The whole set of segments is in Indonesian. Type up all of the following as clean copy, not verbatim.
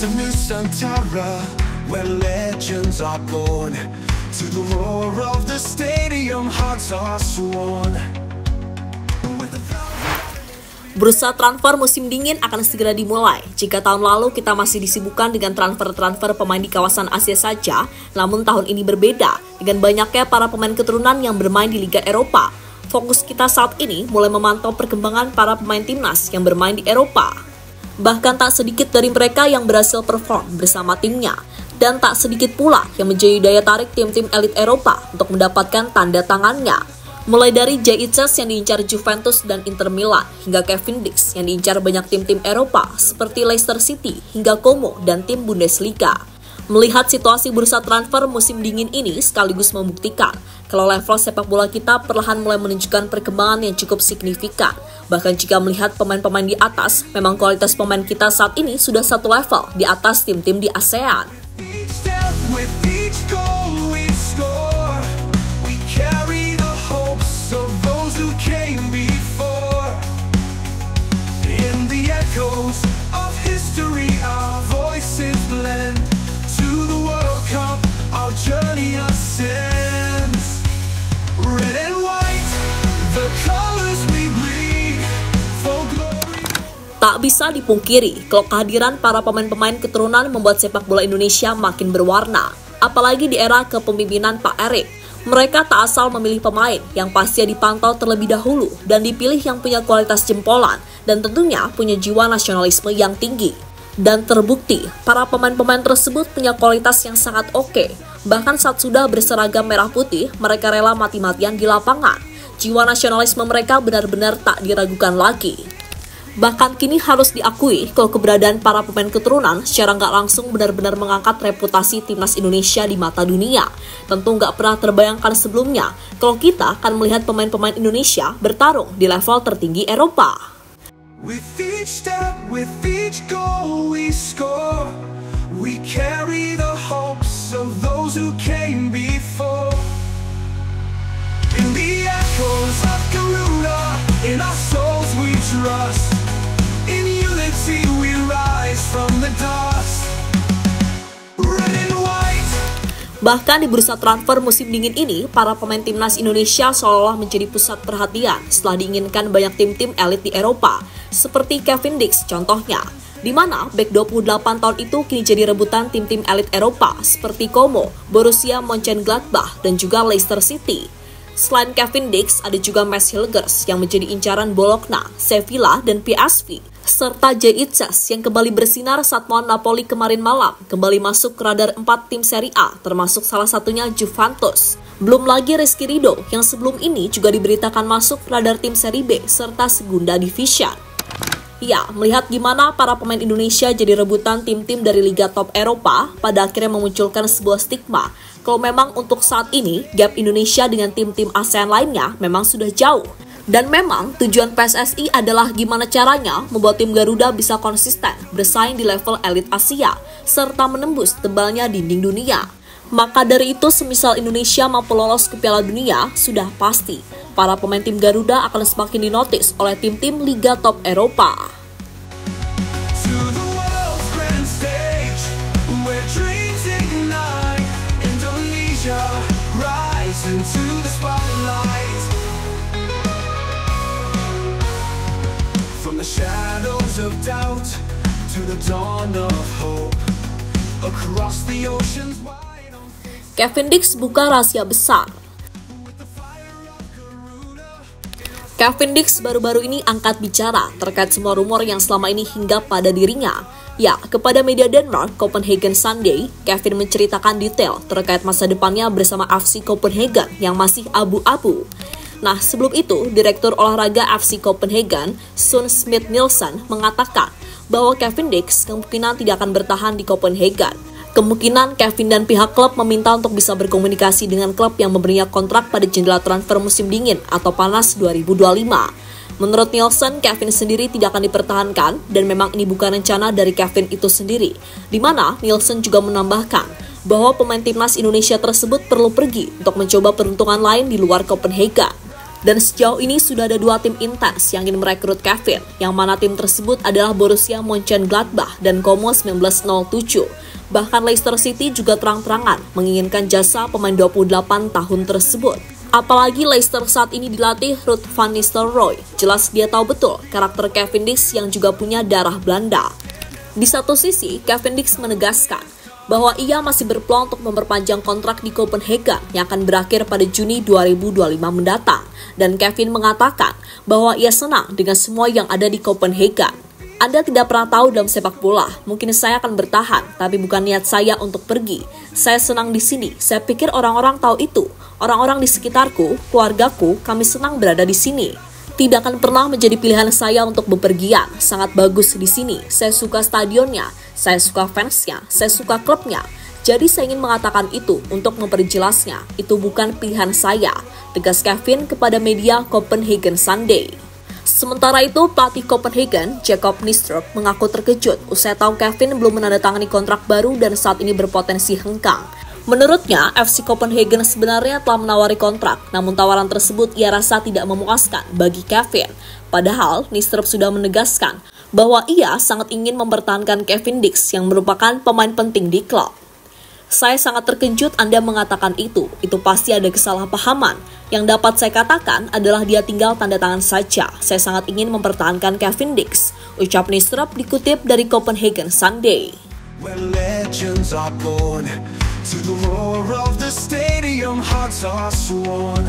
to Nusantara, where legends are born. To the roar of the stadium, hearts are sworn. Bursa transfer musim dingin akan segera dimulai. Jika tahun lalu kita masih disibukkan dengan transfer pemain di kawasan Asia saja, namun tahun ini berbeda dengan banyaknya para pemain keturunan yang bermain di Liga Eropa. Fokus kita saat ini mulai memantau perkembangan para pemain timnas yang bermain di Eropa. Bahkan tak sedikit dari mereka yang berhasil perform bersama timnya. Dan tak sedikit pula yang menjadi daya tarik tim-tim elit Eropa untuk mendapatkan tanda tangannya. Mulai dari Jaitzes yang diincar Juventus dan Inter Milan, hingga Kevin Dix yang diincar banyak tim-tim Eropa seperti Leicester City hingga Como dan tim Bundesliga. Melihat situasi bursa transfer musim dingin ini sekaligus membuktikan kalau level sepak bola kita perlahan mulai menunjukkan perkembangan yang cukup signifikan. Bahkan jika melihat pemain-pemain di atas, memang kualitas pemain kita saat ini sudah satu level di atas tim-tim di ASEAN. With each goal we score, we carry the hopes of those who came before. In the echoes of history, our voices blend. To the World Cup, our journey ascends. Red and white, the colors we bleed for glory. Tak bisa dipungkiri kalau kehadiran para pemain-pemain keturunan membuat sepak bola Indonesia makin berwarna. Apalagi di era kepemimpinan Pak Erik. Mereka tak asal memilih pemain yang pasti dipantau terlebih dahulu dan dipilih yang punya kualitas jempolan dan tentunya punya jiwa nasionalisme yang tinggi. Dan terbukti, para pemain-pemain tersebut punya kualitas yang sangat oke. Bahkan saat sudah berseragam merah putih, mereka rela mati-matian di lapangan. Jiwa nasionalisme mereka benar-benar tak diragukan lagi. Bahkan kini harus diakui kalau keberadaan para pemain keturunan secara nggak langsung benar-benar mengangkat reputasi timnas Indonesia di mata dunia. Tentu nggak pernah terbayangkan sebelumnya kalau kita akan melihat pemain-pemain Indonesia bertarung di level tertinggi Eropa. With each step, with each goal we score, we carry the hopes of those who came before. In the echoes of Garuda, in our souls we trust. In unity we rise from the dust. Red and white. Bahkan di bursa transfer musim dingin ini, para pemain timnas Indonesia seolah-olah menjadi pusat perhatian setelah diinginkan banyak tim-tim elit di Eropa, seperti Kevin Dix contohnya, di mana bek 28 tahun itu kini jadi rebutan tim-tim elit Eropa seperti Como, Borussia Mönchengladbach, dan juga Leicester City. Selain Kevin Dix, ada juga Mads Hilgers yang menjadi incaran Bologna, Sevilla, dan PSV, serta Jaitzes yang kembali bersinar saat melawan Napoli kemarin malam, kembali masuk ke radar 4 tim Serie A, termasuk salah satunya Juventus. Belum lagi Rizky Ridho yang sebelum ini juga diberitakan masuk radar tim Serie B serta Segunda Division. Ya, melihat gimana para pemain Indonesia jadi rebutan tim-tim dari Liga Top Eropa, pada akhirnya memunculkan sebuah stigma kalau memang untuk saat ini, gap Indonesia dengan tim-tim ASEAN lainnya memang sudah jauh. Dan memang tujuan PSSI adalah gimana caranya membuat tim Garuda bisa konsisten bersaing di level elit Asia, serta menembus tebalnya dinding dunia. Maka dari itu, semisal Indonesia mampu lolos ke Piala Dunia, sudah pasti para pemain tim Garuda akan semakin dinotis oleh tim-tim Liga Top Eropa. To the world's grand stage, where dreams ignite. Indonesia, rise into the spotlight. From the shadows of doubt to the dawn of hope, across the oceans wide. Kevin Dix buka rahasia besar. Kevin Dix baru-baru ini angkat bicara terkait semua rumor yang selama ini hinggap pada dirinya. Ya, kepada media Denmark, Copenhagen Sunday, Kevin menceritakan detail terkait masa depannya bersama FC Copenhagen yang masih abu-abu. Nah, sebelum itu, Direktur Olahraga FC Copenhagen, Sun Smith Nielsen, mengatakan bahwa Kevin Dix kemungkinan tidak akan bertahan di Copenhagen. Kemungkinan Kevin dan pihak klub meminta untuk bisa berkomunikasi dengan klub yang memberinya kontrak pada jendela transfer musim dingin atau panas 2025. Menurut Nielsen, Kevin sendiri tidak akan dipertahankan dan memang ini bukan rencana dari Kevin itu sendiri. Di mana Nielsen juga menambahkan bahwa pemain timnas Indonesia tersebut perlu pergi untuk mencoba peruntungan lain di luar Copenhagen. Dan sejauh ini sudah ada 2 tim intens yang ingin merekrut Kevin, yang mana tim tersebut adalah Borussia Mönchengladbach dan Como 1907. Bahkan Leicester City juga terang-terangan menginginkan jasa pemain 28 tahun tersebut. Apalagi Leicester saat ini dilatih Ruud van Nistelrooy. Jelas dia tahu betul karakter Cavendish yang juga punya darah Belanda. Di satu sisi, Cavendish menegaskan bahwa ia masih berpeluang untuk memperpanjang kontrak di Copenhagen yang akan berakhir pada Juni 2025 mendatang. Dan Kevin mengatakan bahwa ia senang dengan semua yang ada di Copenhagen. Anda tidak pernah tahu dalam sepak bola, mungkin saya akan bertahan, tapi bukan niat saya untuk pergi. Saya senang di sini, saya pikir orang-orang tahu itu. Orang-orang di sekitarku, keluargaku, kami senang berada di sini. Tidak akan pernah menjadi pilihan saya untuk bepergian. Sangat bagus di sini. Saya suka stadionnya, saya suka fansnya, saya suka klubnya. Jadi saya ingin mengatakan itu untuk memperjelasnya. Itu bukan pilihan saya, tegas Kevin kepada media Copenhagen Sunday. Sementara itu, pelatih Copenhagen, Jacob Nistrup, mengaku terkejut usai tahu Kevin belum menandatangani kontrak baru dan saat ini berpotensi hengkang. Menurutnya, FC Copenhagen sebenarnya telah menawari kontrak, namun tawaran tersebut ia rasa tidak memuaskan bagi Kevin. Padahal, Nistrup sudah menegaskan bahwa ia sangat ingin mempertahankan Cavendish yang merupakan pemain penting di klub. Saya sangat terkejut Anda mengatakan itu pasti ada kesalahpahaman. Yang dapat saya katakan adalah dia tinggal tanda tangan saja. Saya sangat ingin mempertahankan Cavendish, ucap Nistrup dikutip dari Copenhagen Sunday. When legends are born, to the roar of the stadium, hearts are sworn.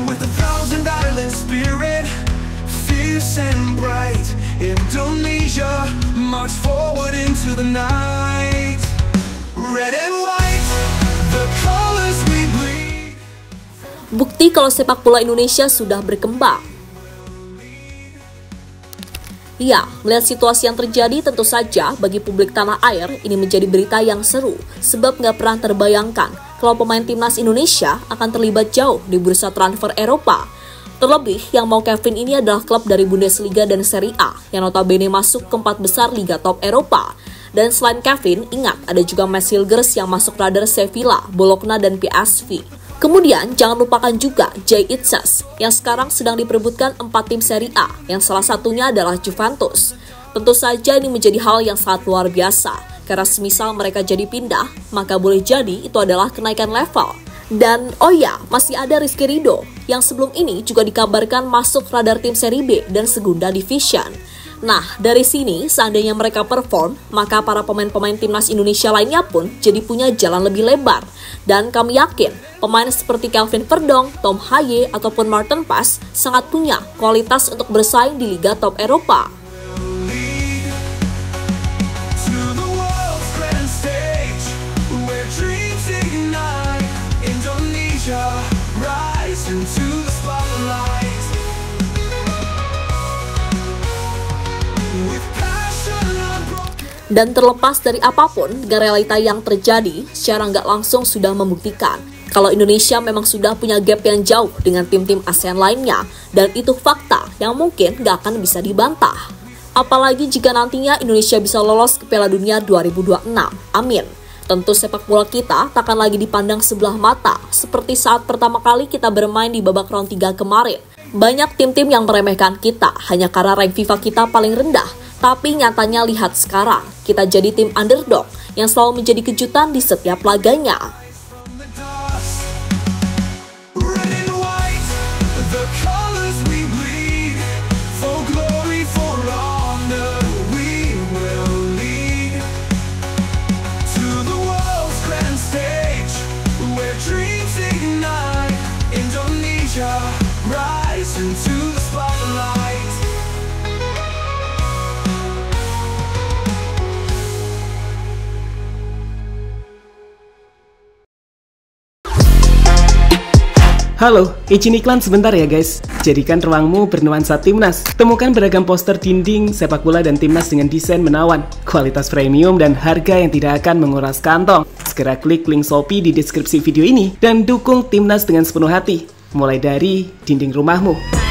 With 1,000 island spirit, fierce and bright, Indonesia march forward into the night. Red and white, the colors we bleed. Bukti kalau sepak bola Indonesia sudah berkembang. Ya, melihat situasi yang terjadi tentu saja bagi publik tanah air ini menjadi berita yang seru sebab nggak pernah terbayangkan kalau pemain timnas Indonesia akan terlibat jauh di bursa transfer Eropa. Terlebih yang mau Kevin ini adalah klub dari Bundesliga dan Serie A yang notabene masuk ke 4 besar liga top Eropa. Dan selain Kevin, ingat ada juga Mads Hilgers yang masuk radar Sevilla, Bologna dan PSV. Kemudian, jangan lupakan juga Jay Itzes yang sekarang sedang diperebutkan 4 tim Serie A, yang salah satunya adalah Juventus. Tentu saja ini menjadi hal yang sangat luar biasa, karena semisal mereka jadi pindah, maka boleh jadi itu adalah kenaikan level. Dan oh ya, masih ada Rizky Ridho, yang sebelum ini juga dikabarkan masuk radar tim Serie B dan Segunda Division. Nah, dari sini seandainya mereka perform, maka para pemain-pemain timnas Indonesia lainnya pun jadi punya jalan lebih lebar. Dan kami yakin, pemain seperti Kelvin Verdong, Tom Haye, ataupun Martin Paes sangat punya kualitas untuk bersaing di Liga Top Eropa. Dan terlepas dari apapun, dengan realita yang terjadi, secara nggak langsung sudah membuktikan kalau Indonesia memang sudah punya gap yang jauh dengan tim-tim ASEAN lainnya, dan itu fakta yang mungkin nggak akan bisa dibantah. Apalagi jika nantinya Indonesia bisa lolos ke Piala Dunia 2026. Amin. Tentu sepak bola kita takkan lagi dipandang sebelah mata, seperti saat pertama kali kita bermain di babak round 3 kemarin. Banyak tim-tim yang meremehkan kita hanya karena rank FIFA kita paling rendah. Tapi nyatanya lihat sekarang, kita jadi tim underdog yang selalu menjadi kejutan di setiap laganya. Halo, izin iklan sebentar ya guys. Jadikan ruangmu bernuansa timnas. Temukan beragam poster dinding, sepak bola dan timnas dengan desain menawan, kualitas premium dan harga yang tidak akan menguras kantong. Segera klik link Shopee di deskripsi video ini dan dukung timnas dengan sepenuh hati. Mulai dari dinding rumahmu.